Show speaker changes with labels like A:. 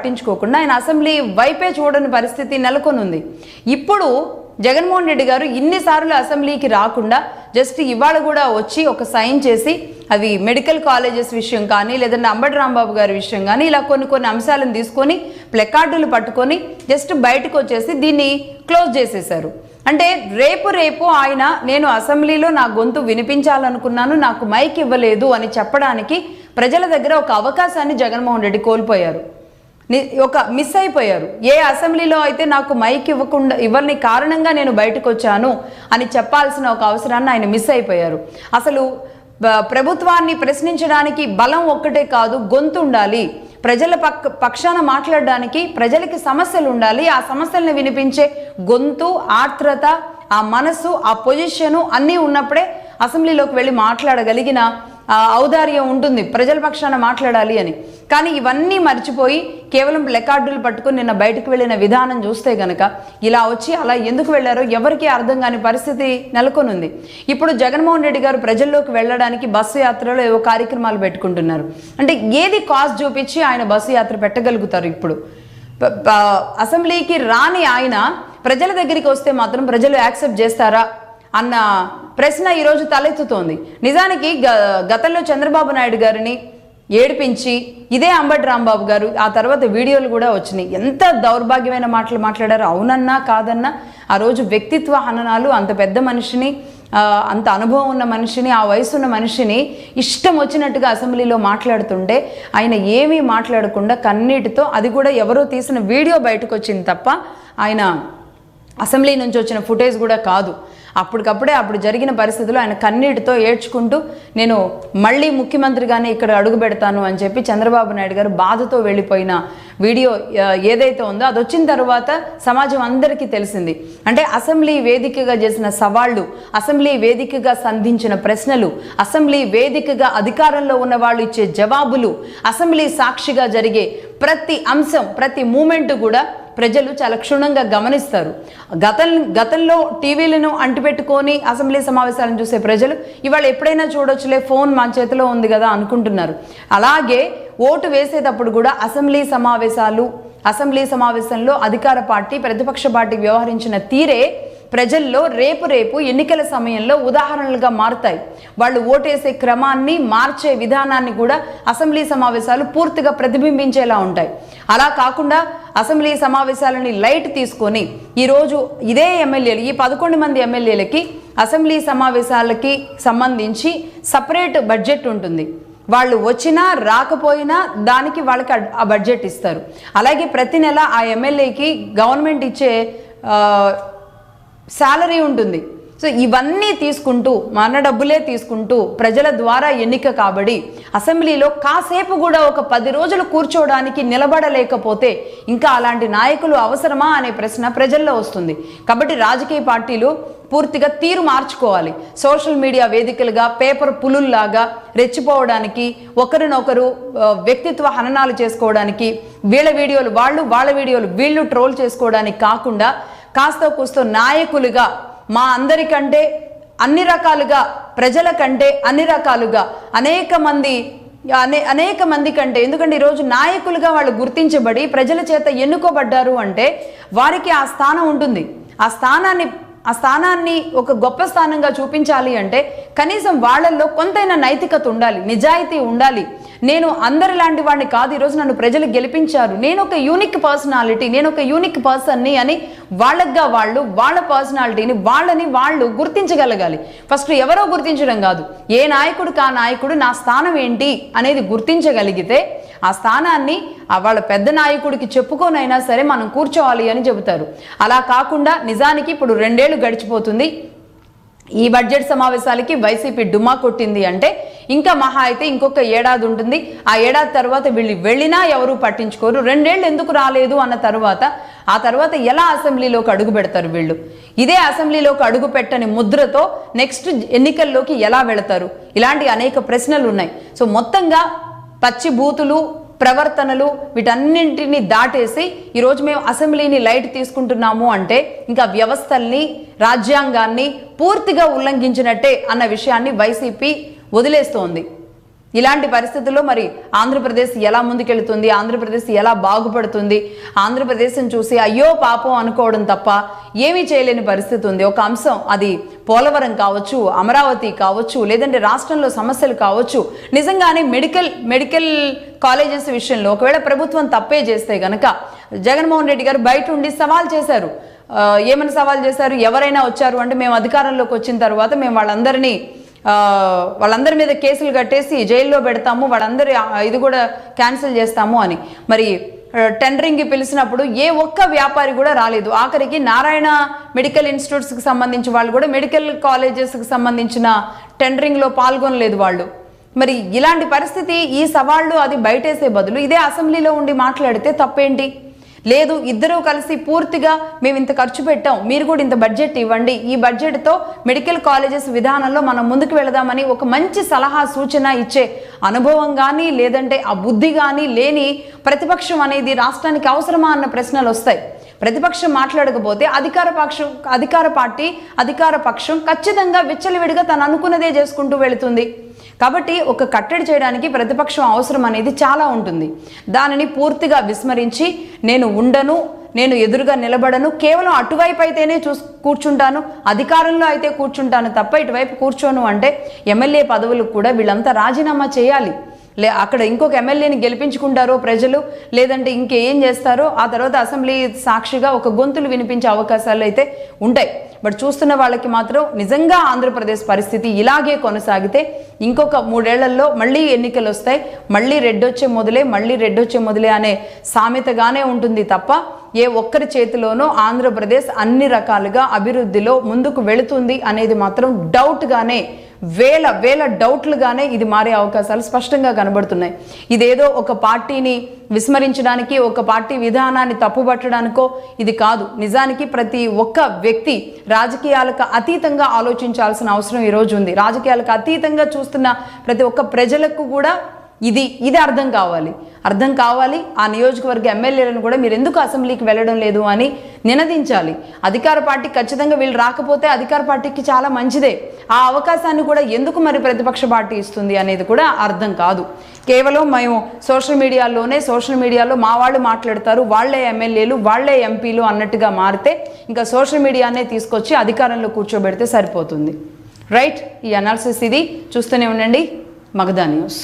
A: పట్టించుకోకుండా ఆయన అసెంబ్లీ వైపే చూడని పరిస్థితి నెలకొని ఉంది. ఇప్పుడు జగన్మోహన్ రెడ్డి గారు ఇన్నిసార్లు అసెంబ్లీకి రాకుండా జస్ట్ ఇవాళ కూడా వచ్చి ఒక సైన్ చేసి అవి మెడికల్ కాలేజెస్ విషయం కానీ లేదంటే అంబటి రాంబాబు గారి విషయం కానీ ఇలా కొన్ని అంశాలను తీసుకొని ప్లెకార్డులు పట్టుకొని జస్ట్ బయటకు వచ్చేసి దీన్ని క్లోజ్ చేసేశారు. అంటే రేపు ఆయన నేను అసెంబ్లీలో నా గొంతు వినిపించాలనుకున్నాను, నాకు మైక్ ఇవ్వలేదు అని చెప్పడానికి ప్రజల దగ్గర ఒక అవకాశాన్ని జగన్మోహన్ రెడ్డి కోల్పోయారు, మిస్ అయిపోయారు. ఏ అసెంబ్లీలో అయితే నాకు మైక్ ఇవ్వని కారణంగా నేను బయటకు వచ్చాను అని చెప్పాల్సిన ఒక అవసరాన్ని ఆయన మిస్ అయిపోయారు. అసలు ప్రభుత్వాన్ని ప్రశ్నించడానికి బలం ఒక్కటే కాదు, గొంతు ఉండాలి. ప్రజల పక్షాన మాట్లాడడానికి ప్రజలకి సమస్యలు ఉండాలి. ఆ సమస్యలను వినిపించే గొంతు, ఆర్ద్రత, ఆ మనసు, ఆ పొజిషను అన్నీ ఉన్నప్పుడే అసెంబ్లీలోకి వెళ్ళి మాట్లాడగలిగిన ఔదార్యం ఉంటుంది ప్రజల పక్షాన మాట్లాడాలి అని. కానీ ఇవన్నీ మర్చిపోయి కేవలం ప్లెకార్డులు పట్టుకుని నిన్న బయటకు వెళ్ళిన విధానం చూస్తే గనక ఇలా వచ్చి అలా ఎందుకు వెళ్ళారో ఎవరికీ అర్థం కాని పరిస్థితి నెలకొని ఉంది. ఇప్పుడు జగన్మోహన్ రెడ్డి గారు ప్రజల్లోకి వెళ్ళడానికి బస్సు యాత్రలో ఏవో కార్యక్రమాలు పెట్టుకుంటున్నారు. అంటే ఏది కాస్ట్ చూపించి ఆయన బస్సు యాత్ర పెట్టగలుగుతారు? ఇప్పుడు అసెంబ్లీకి రాని ఆయన ప్రజల దగ్గరికి వస్తే మాత్రం ప్రజలు యాక్సెప్ట్ చేస్తారా అన్న ప్రశ్న ఈరోజు తలెత్తుతోంది. నిజానికి గతంలో చంద్రబాబు నాయుడు గారిని ఏడిపించి ఇదే అంబటి రాంబాబు గారు ఆ తర్వాత వీడియోలు కూడా వచ్చినాయి. ఎంత దౌర్భాగ్యమైన మాటలు మాట్లాడారు. అవునన్నా కాదన్నా ఆ రోజు వ్యక్తిత్వ హననాలు, అంత పెద్ద మనిషిని, అంత అనుభవం ఉన్న మనిషిని, ఆ వయసున్న మనిషిని ఇష్టం వచ్చినట్టుగా అసెంబ్లీలో మాట్లాడుతుంటే ఆయన ఏమీ మాట్లాడకుండా కన్నీటితో, అది కూడా ఎవరో తీసిన వీడియో బయటకు వచ్చింది తప్ప ఆయన అసెంబ్లీ నుంచి వచ్చిన ఫుటేజ్ కూడా కాదు. అప్పటికప్పుడే అప్పుడు జరిగిన పరిస్థితుల్లో ఆయన కన్నీటితో ఏడ్చుకుంటూ నేను మళ్ళీ ముఖ్యమంత్రిగానే ఇక్కడ అడుగు పెడతాను అని చెప్పి చంద్రబాబు నాయుడు గారు బాధతో వెళ్ళిపోయిన వీడియో ఏదైతే ఉందో అది వచ్చిన తర్వాత సమాజం అందరికీ తెలిసింది. అంటే అసెంబ్లీ వేదికగా చేసిన సవాళ్లు, అసెంబ్లీ వేదికగా సంధించిన ప్రశ్నలు, అసెంబ్లీ వేదికగా అధికారంలో ఉన్న వాళ్ళు ఇచ్చే జవాబులు, అసెంబ్లీ సాక్షిగా జరిగే ప్రతి అంశం, ప్రతి మూమెంట్ కూడా ప్రజలు చాలా క్షుణ్ణంగా గమనిస్తారు. గతంలో టీవీలను అంటిపెట్టుకొని అసెంబ్లీ సమావేశాలను చూసే ప్రజలు ఇవాళ ఎప్పుడైనా చూడొచ్చులే, ఫోన్ మా చేతిలో ఉంది కదా అనుకుంటున్నారు. అలాగే ఓటు వేసేటప్పుడు కూడా అసెంబ్లీ సమావేశంలో అధికార పార్టీ, ప్రతిపక్ష పార్టీ వ్యవహరించిన తీరే ప్రజల్లో రేపు ఎన్నికల సమయంలో ఉదాహరణలుగా మారుతాయి. వాళ్ళు ఓటేసే క్రమాన్ని, మార్చే విధానాన్ని కూడా అసెంబ్లీ సమావేశాలు పూర్తిగా ప్రతిబింబించేలా ఉంటాయి. అలా కాకుండా అసెంబ్లీ సమావేశాలని లైట్ తీసుకొని ఈరోజు ఇదే ఎమ్మెల్యేలు, ఈ 11 మంది ఎమ్మెల్యేలకి అసెంబ్లీ సమావేశాలకి సంబంధించి సపరేట్ బడ్జెట్ ఉంటుంది. వాళ్ళు వచ్చినా రాకపోయినా దానికి వాళ్ళకి ఆ బడ్జెట్ ఇస్తారు. అలాగే ప్రతి నెల ఆ ఎమ్మెల్యేకి గవర్నమెంట్ ఇచ్చే శాలరీ ఉంటుంది. సో ఇవన్నీ తీసుకుంటూ, మన డబ్బులే తీసుకుంటూ ప్రజల ద్వారా ఎన్నిక కాబడి అసెంబ్లీలో కాసేపు కూడా ఒక 10 రోజులు కూర్చోవడానికి నిలబడలేకపోతే ఇంకా అలాంటి నాయకులు అవసరమా అనే ప్రశ్న ప్రజల్లో వస్తుంది. కాబట్టి రాజకీయ పార్టీలు పూర్తిగా తీరు మార్చుకోవాలి. సోషల్ మీడియా వేదికలుగా పేపర్ పులుల్లాగా రెచ్చిపోవడానికి, ఒకరినొకరు వ్యక్తిత్వ హననాలు చేసుకోవడానికి, వీళ్ళ వీడియోలు వాళ్ళు, వాళ్ళ వీడియోలు వీళ్ళు ట్రోల్ చేసుకోవడానికి కాకుండా కాస్త కూస్తో నాయకులుగా మా అందరికంటే అన్ని రకాలుగా, ప్రజల కంటే అన్ని రకాలుగా అనేక మంది కంటే, ఎందుకంటే ఈరోజు నాయకులుగా వాళ్ళు గుర్తించబడి ప్రజల చేత ఎన్నుకోబడ్డారు అంటే వారికి ఆ స్థానం ఉంటుంది. ఆ స్థానాన్ని ఒక గొప్ప స్థానంగా చూపించాలి అంటే కనీసం వాళ్ళల్లో కొంతైనా నైతికత ఉండాలి, నిజాయితీ ఉండాలి. నేను అందరిలాంటి వాడిని కాదు, ఈరోజు నన్ను ప్రజలు గెలిపించారు, నేను ఒక యూనిక్ పర్సనాలిటీ, నేను ఒక యూనిక్ పర్సన్ని అని వాళ్ళగా వాళ్ళ పర్సనాలిటీని వాళ్ళు గుర్తించగలగాలి. ఫస్ట్ ఎవరో గుర్తించడం కాదు, ఏ నాయకుడికి ఆ నాయకుడు నా స్థానం ఏంటి అనేది గుర్తించగలిగితే ఆ స్థానాన్ని వాళ్ళ పెద్ద నాయకుడికి చెప్పుకోనైనా సరే మనం కూర్చోవాలి అని చెబుతారు. అలా కాకుండా నిజానికి ఇప్పుడు 2 ఏళ్ళు గడిచిపోతుంది. ఈ బడ్జెట్ సమావేశాలకి వైసీపీ డుమ్మా కొట్టింది అంటే ఇంకా మహా అయితే ఇంకొక ఏడాది ఉంటుంది. ఆ ఏడాది తర్వాత వీళ్ళు వెళ్ళినా ఎవరు పట్టించుకోరు. 2 ఏళ్ళు ఎందుకు రాలేదు అన్న ఆ తర్వాత ఎలా అసెంబ్లీలోకి అడుగు పెడతారు వీళ్ళు? ఇదే అసెంబ్లీలోకి అడుగు పెట్టని ముద్రతో నెక్స్ట్ ఎన్నికల్లోకి ఎలా వెళతారు? ఇలాంటి అనేక ప్రశ్నలు ఉన్నాయి. సో మొత్తంగా పచ్చి బూతులు, ప్రవర్తనలు వీటన్నింటినీ దాటేసి ఈరోజు మేము అసెంబ్లీని లైట్ తీసుకుంటున్నాము అంటే ఇంకా వ్యవస్థల్ని, రాజ్యాంగాన్ని పూర్తిగా ఉల్లంఘించినట్టే అన్న విషయాన్ని వైసీపీ వదిలేస్తోంది. ఇలాంటి పరిస్థితుల్లో మరి ఆంధ్రప్రదేశ్ ఎలా ముందుకెళ్తుంది, ఆంధ్రప్రదేశ్ ఎలా బాగుపడుతుంది, ఆంధ్రప్రదేశ్ని చూసి అయ్యో పాపం అనుకోవడం తప్ప ఏమీ చేయలేని పరిస్థితి ఉంది. ఒక అంశం, అది పోలవరం కావచ్చు, అమరావతి కావచ్చు, లేదంటే రాష్ట్రంలో సమస్యలు కావచ్చు, నిజంగానే మెడికల్ కాలేజెస్ విషయంలో ఒకవేళ ప్రభుత్వం తప్పే చేస్తే గనక జగన్మోహన్ రెడ్డి గారు బయట ఉండి సవాల్ చేశారు. ఏమని సవాల్ చేశారు? ఎవరైనా వచ్చారు అంటే మేము అధికారంలోకి వచ్చిన తర్వాత మేము వాళ్ళందరి మీద కేసులు కట్టేసి జైల్లో పెడతాము, వాళ్ళందరి ఇది కూడా క్యాన్సిల్ చేస్తాము అని. మరి టెండరింగ్కి పిలిచినప్పుడు ఏ ఒక్క వ్యాపారి కూడా రాలేదు. ఆఖరికి నారాయణ మెడికల్ ఇన్స్టిట్యూట్స్కి సంబంధించి వాళ్ళు కూడా మెడికల్ కాలేజెస్కి సంబంధించిన టెండరింగ్లో పాల్గొనలేదు వాళ్ళు. మరి ఇలాంటి పరిస్థితి, ఈ సవాళ్ళు అది బయటేసే బదులు ఇదే అసెంబ్లీలో ఉండి మాట్లాడితే తప్పేంటి? లేదు, ఇద్దరూ కలిసి పూర్తిగా మేము ఇంత ఖర్చు పెట్టాం, మీరు కూడా ఇంత బడ్జెట్ ఇవ్వండి, ఈ బడ్జెట్తో మెడికల్ కాలేజెస్ విధానంలో మనం ముందుకు వెళదామని ఒక మంచి సలహా సూచన ఇచ్చే అనుభవం కానీ లేదంటే ఆ బుద్ధి కానీ లేని ప్రతిపక్షం అనేది రాష్ట్రానికి అవసరమా అన్న ప్రశ్నలు వస్తాయి. ప్రతిపక్షం మాట్లాడకపోతే అధికార పక్షం ఖచ్చితంగా విచ్చలవిడిగా తను అనుకున్నదే చేసుకుంటూ వెళుతుంది. కాబట్టి ఒక కట్టడి చేయడానికి ప్రతిపక్షం అవసరం అనేది చాలా ఉంటుంది. దానిని పూర్తిగా విస్మరించి నేను ఉండను, నేను ఎదురుగా నిలబడను, కేవలం అటువైపు అయితేనే కూర్చుంటాను, అధికారంలో అయితే కూర్చుంటాను తప్ప ఇటువైపు కూర్చోను అంటే ఎమ్మెల్యే పదవులకు కూడా వీళ్ళంతా రాజీనామా చేయాలి. అక్కడ ఇంకొక ఎమ్మెల్యేని గెలిపించుకుంటారో ప్రజలు, లేదంటే ఇంకేం చేస్తారో ఆ తర్వాత అసెంబ్లీ సాక్షిగా ఒక గొంతులు వినిపించే అవకాశాలు అయితే ఉంటాయి. బట్ చూస్తున్న వాళ్ళకి మాత్రం నిజంగా ఆంధ్రప్రదేశ్ పరిస్థితి ఇలాగే కొనసాగితే ఇంకొక 3 ఏళ్లలో మళ్ళీ ఎన్నికలు వస్తాయి, మళ్ళీ రెడ్డొచ్చే మొదలే అనే సామెతగానే ఉంటుంది తప్ప ఏ ఒక్కరి చేతిలోనో ఆంధ్రప్రదేశ్ అన్ని రకాలుగా అభివృద్ధిలో ముందుకు వెళుతుంది అనేది మాత్రం డౌట్గానే, వేల డౌట్లుగానే ఇది మారే అవకాశాలు స్పష్టంగా కనబడుతున్నాయి. ఇదేదో ఒక పార్టీని విస్మరించడానికి, ఒక పార్టీ విధానాన్ని తప్పుపట్టడానికో ఇది కాదు. నిజానికి ప్రతి ఒక్క వ్యక్తి రాజకీయాలకు అతీతంగా ఆలోచించాల్సిన అవసరం ఈరోజు ఉంది. రాజకీయాలకు అతీతంగా చూస్తున్న ప్రతి ఒక్క ప్రజలకు కూడా ఇది అర్థం కావాలి. ఆ నియోజకవర్గ ఎమ్మెల్యేలను కూడా మీరు ఎందుకు అసెంబ్లీకి వెళ్ళడం లేదు అని నినదించాలి. అధికార పార్టీ ఖచ్చితంగా వీళ్ళు రాకపోతే అధికార పార్టీకి చాలా మంచిదే. ఆ అవకాశాన్ని కూడా ఎందుకు మరి ప్రతిపక్ష పార్టీ ఇస్తుంది అనేది కూడా అర్థం కాదు. కేవలం మేము సోషల్ మీడియాలో మా వాళ్ళు మాట్లాడతారు, వాళ్లే ఎమ్మెల్యేలు, వాళ్లే ఎంపీలు అన్నట్టుగా మారితే ఇంకా సోషల్ మీడియానే తీసుకొచ్చి అధికారంలో కూర్చోబెడితే సరిపోతుంది. రైట్, ఈ అనాలిసిస్ ఇది. చూస్తూనే ఉండండి మగధా న్యూస్.